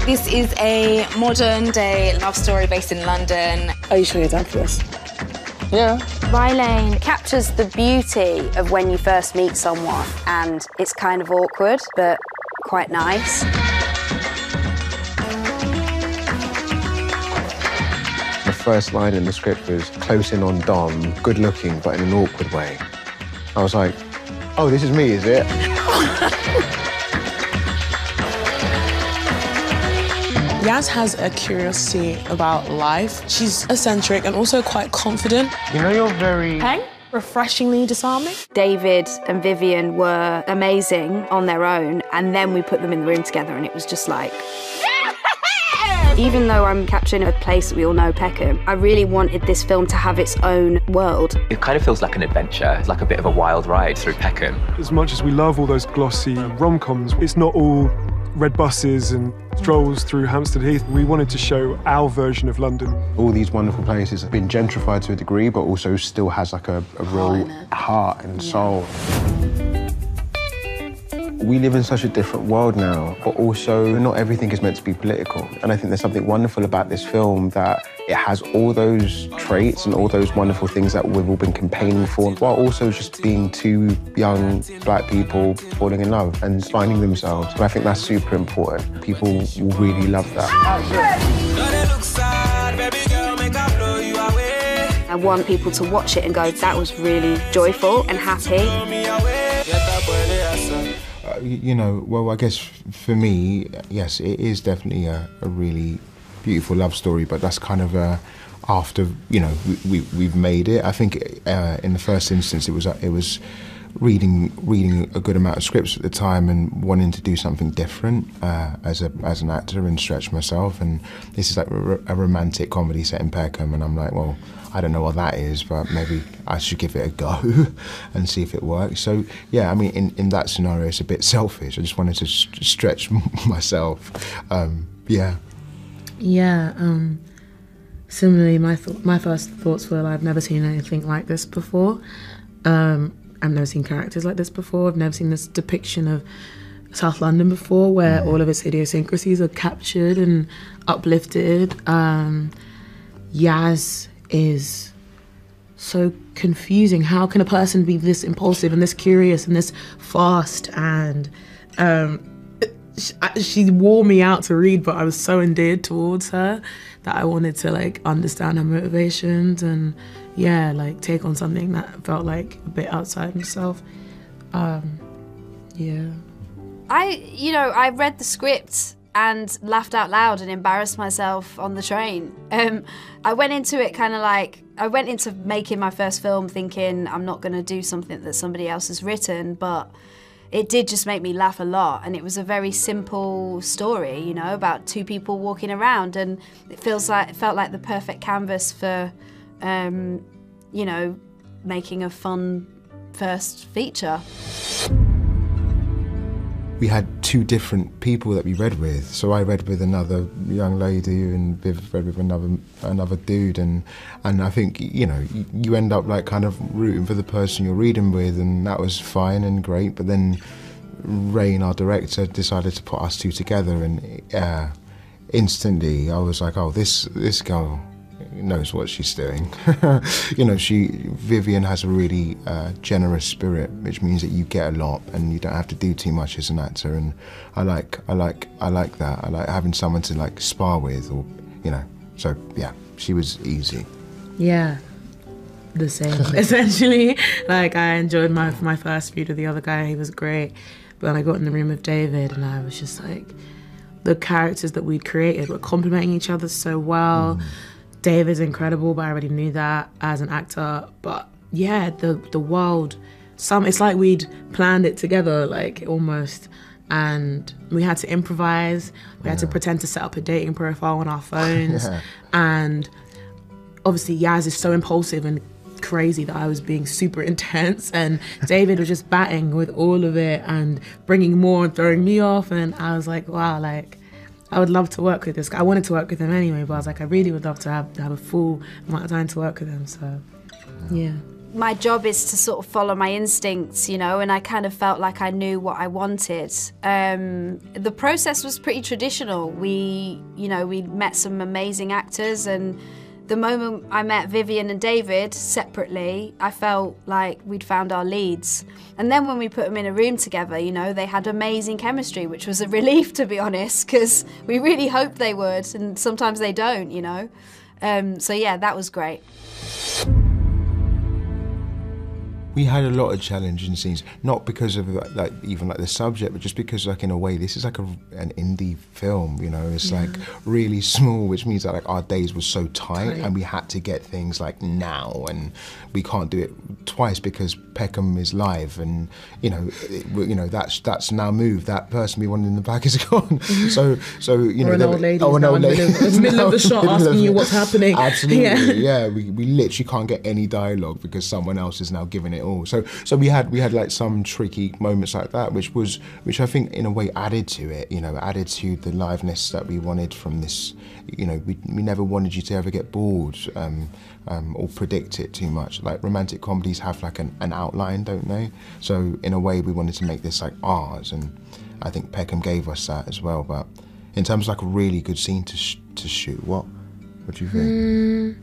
This is a modern-day love story based in London. Are you sure you're down for this? Yeah. RYE captures the beauty of when you first meet someone, and it's kind of awkward, but quite nice. The first line in the script was close in on Dom, good looking, but in an awkward way. I was like, oh, this is me, is it? Yaz has a curiosity about life. She's eccentric and also quite confident. You know, you're very... Hey? Refreshingly disarming. David and Vivian were amazing on their own, and then we put them in the room together and it was just like... Even though I'm capturing a place that we all know, Peckham, I really wanted this film to have its own world. It kind of feels like an adventure. It's like a bit of a wild ride through Peckham. As much as we love all those glossy rom-coms, it's not all red buses and strolls through Hampstead Heath. We wanted to show our version of London. All these wonderful places have been gentrified to a degree, but also still has like a real heart and soul. We live in such a different world now, but also not everything is meant to be political. And I think there's something wonderful about this film, that it has all those traits and all those wonderful things that we've all been campaigning for, while also just being two young black people falling in love and finding themselves. And I think that's super important. People will really love that. I want people to watch it and go, that was really joyful and happy. You know, well, I guess for me, yes, it is definitely a really beautiful love story, but that's kind of after, you know, we've made it. I think in the first instance, it was reading a good amount of scripts at the time and wanting to do something different as an actor and stretch myself. And this is like a romantic comedy set in Peckham, and I'm like, well, I don't know what that is, but maybe I should give it a go and see if it works. So yeah, I mean, in that scenario, it's a bit selfish. I just wanted to stretch myself. Yeah. Yeah. Similarly, my first thoughts were, I've never seen anything like this before. I've never seen characters like this before. I've never seen this depiction of South London before, where all of its idiosyncrasies are captured and uplifted. Yaz is so confusing. How can a person be this impulsive and this curious and this fast? And she wore me out to read, but I was so endeared towards her that I wanted to like understand her motivations and yeah, like take on something that felt like a bit outside myself. Yeah. I read the script and laughed out loud and embarrassed myself on the train. I went into it I went into making my first film thinking I'm not gonna do something that somebody else has written, but it did just make me laugh a lot, and it was a very simple story, you know, about two people walking around, and it felt like the perfect canvas for, you know, making a fun first feature. We had two different people that we read with. So I read with another young lady and Viv read with another dude, and I think, you know, you end up like kind of rooting for the person you're reading with, and that was fine and great. But then Raine, our director, decided to put us two together, and instantly I was like, oh, this girl knows what she's doing. You know, Vivian has a really generous spirit, which means that you get a lot and you don't have to do too much as an actor, and I like that. I like having someone to like spar with, or you know. So yeah, she was easy. Yeah, the same essentially. Like I enjoyed my first feud with the other guy. He was great, but then I got in the room with David and I was just like, the characters that we'd created were complementing each other so well. David's incredible, but I already knew that as an actor. But yeah, the world, it's like we'd planned it together, like almost. And we had to improvise. We had to pretend to set up a dating profile on our phones. And obviously Yaz is so impulsive and crazy that I was being super intense, and David was just batting with all of it and bringing more and throwing me off. And I was like, wow, like, I would love to work with this guy. I wanted to work with him anyway, but I was like, I really would love to have a full amount of time to work with him, so yeah. my job is to sort of follow my instincts, you know, and I kind of felt like I knew what I wanted. The process was pretty traditional. We met some amazing actors, and the moment I met Vivian and David separately, I felt like we'd found our leads. And then when we put them in a room together, you know, they had amazing chemistry, which was a relief, to be honest, because we really hoped they would, and sometimes they don't, you know. So yeah, that was great. We had a lot of challenging scenes, not because of like even like the subject, but just because like in a way this is like an indie film, you know. It's like really small, which means that like our days were so tight, and we had to get things like now, and we can't do it twice because Peckham is live, and you know that's now moved. That person we wanted in the back is gone. So you know, or an old lady. Oh, an old lady. In the middle of the shot, asking you what's happening. Absolutely, yeah. We literally can't get any dialogue because someone else is now giving it. So we had like some tricky moments like that, which I think in a way added to it, you know, added to the liveness that we wanted from this. You know, we never wanted you to ever get bored or predict it too much. Like romantic comedies have like an outline, don't they? So in a way we wanted to make this like ours, and I think Peckham gave us that as well. But in terms of like a really good scene to shoot, what do you think?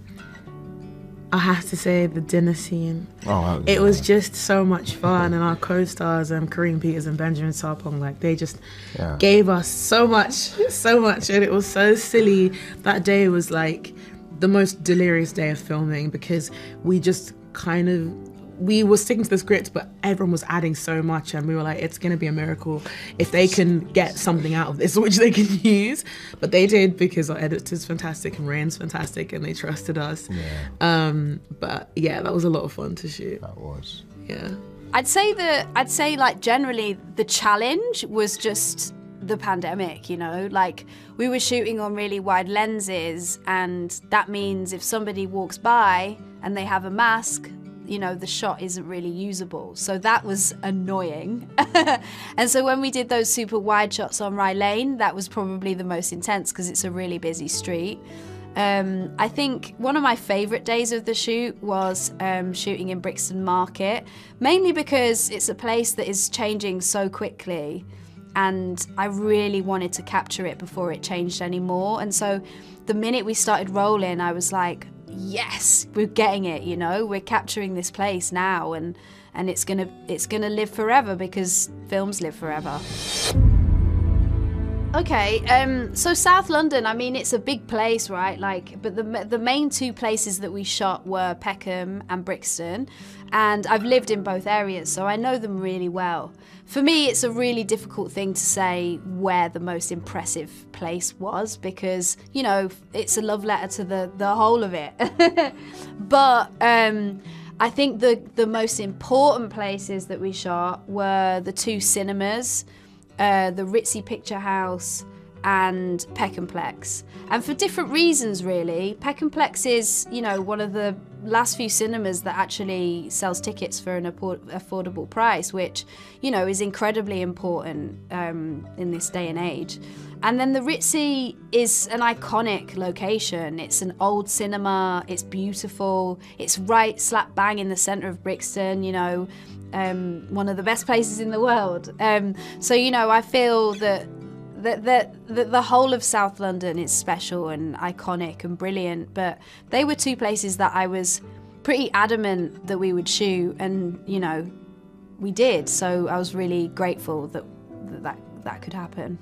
I have to say the dinner scene. Oh, it was just so much fun, and our co-stars, Kareem Peters and Benjamin Sarpong, like they just gave us so much, and it was so silly. That day was like the most delirious day of filming because we just we were sticking to the script, but everyone was adding so much, and we were like, it's gonna be a miracle if they can get something out of this which they can use. But they did, because our editor's fantastic and Raine's fantastic, and they trusted us. But yeah, that was a lot of fun to shoot. That was. Yeah. I'd say like generally the challenge was just the pandemic, you know, like we were shooting on really wide lenses, and that means if somebody walks by and they have a mask, you know, the shot isn't really usable. So that was annoying. And so when we did those super wide shots on Rye Lane, that was probably the most intense because it's a really busy street. I think one of my favourite days of the shoot was shooting in Brixton Market, mainly because it's a place that is changing so quickly, and I really wanted to capture it before it changed anymore. And so the minute we started rolling, I was like, yes, we're getting it, you know, we're capturing this place now, and it's gonna live forever because films live forever. Okay, so South London, I mean, it's a big place, right? Like, but the main two places that we shot were Peckham and Brixton, and I've lived in both areas, so I know them really well. For me, it's a really difficult thing to say where the most impressive place was because, you know, it's a love letter to the whole of it. But I think the most important places that we shot were the two cinemas, the Ritzy Picture House and Peckhamplex. And for different reasons, really. Peckhamplex is, you know, one of the last few cinemas that actually sells tickets for an affordable price, which, you know, is incredibly important in this day and age. And then the Ritzy is an iconic location. It's an old cinema, it's beautiful, it's right slap bang in the centre of Brixton, you know, one of the best places in the world. So, you know, I feel that the whole of South London is special and iconic and brilliant, but they were two places that I was pretty adamant that we would shoot, and, you know, we did. So I was really grateful that could happen.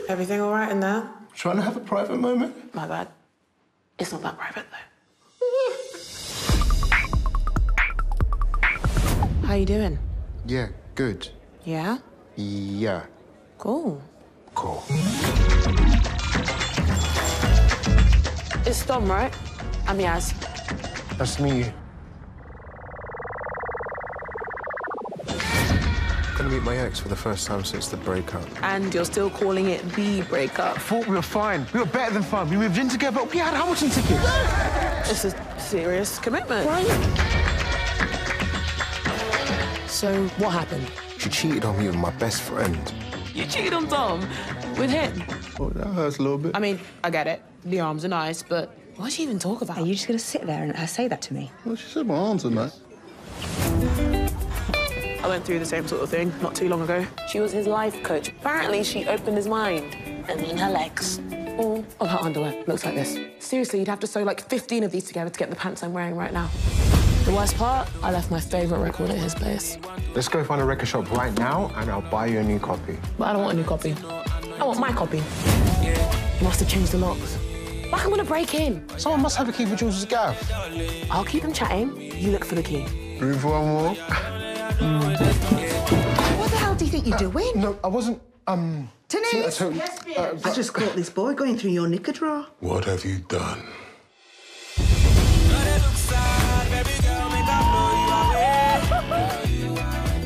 Everything all right in there? Trying to have a private moment? My bad. It's not that private, though. How you doing? Yeah, good. Yeah? Yeah. Cool. Cool. It's Dom, right? I'm Yaz. Nice to meet you. Gonna meet my ex for the first time since the breakup. And you're still calling it the breakup. I thought we were fine. We were better than fine. We moved in together. We had Hamilton tickets. It's a serious commitment. Right. So, what happened? She cheated on me with my best friend. You cheated on Dom? With him? Oh, that hurts a little bit. I mean, I get it. The arms are nice, but what'd she even talk about? Are you just gonna sit there and let her say that to me? Well, she said my arms are nice. I went through the same sort of thing not too long ago. She was his life coach. Apparently, she opened his mind. And then her legs. All of her underwear looks like this. Seriously, you'd have to sew like 15 of these together to get the pants I'm wearing right now. The worst part, I left my favourite record at his place. Let's go find a record shop right now and I'll buy you a new copy. But I don't want a new copy. I want my copy. You must have changed the locks. Like I'm gonna break in. Someone must have a key for Jules' gaff. I'll keep them chatting. You look for the key. Room for one more? What the hell do you think you're doing? No, I wasn't, Denise! I just caught this boy going through your knicker drawer. What have you done?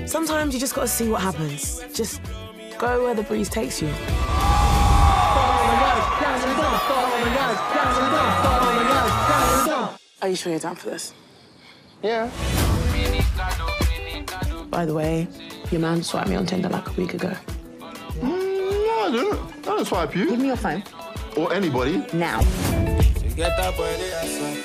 Sometimes you just gotta see what happens. Just go where the breeze takes you. Are you sure you're down for this? yeah. By the way, your man swiped me on Tinder like a week ago. No, I didn't. I didn't swipe you. Give me your phone. Or anybody. Now. Get that boy,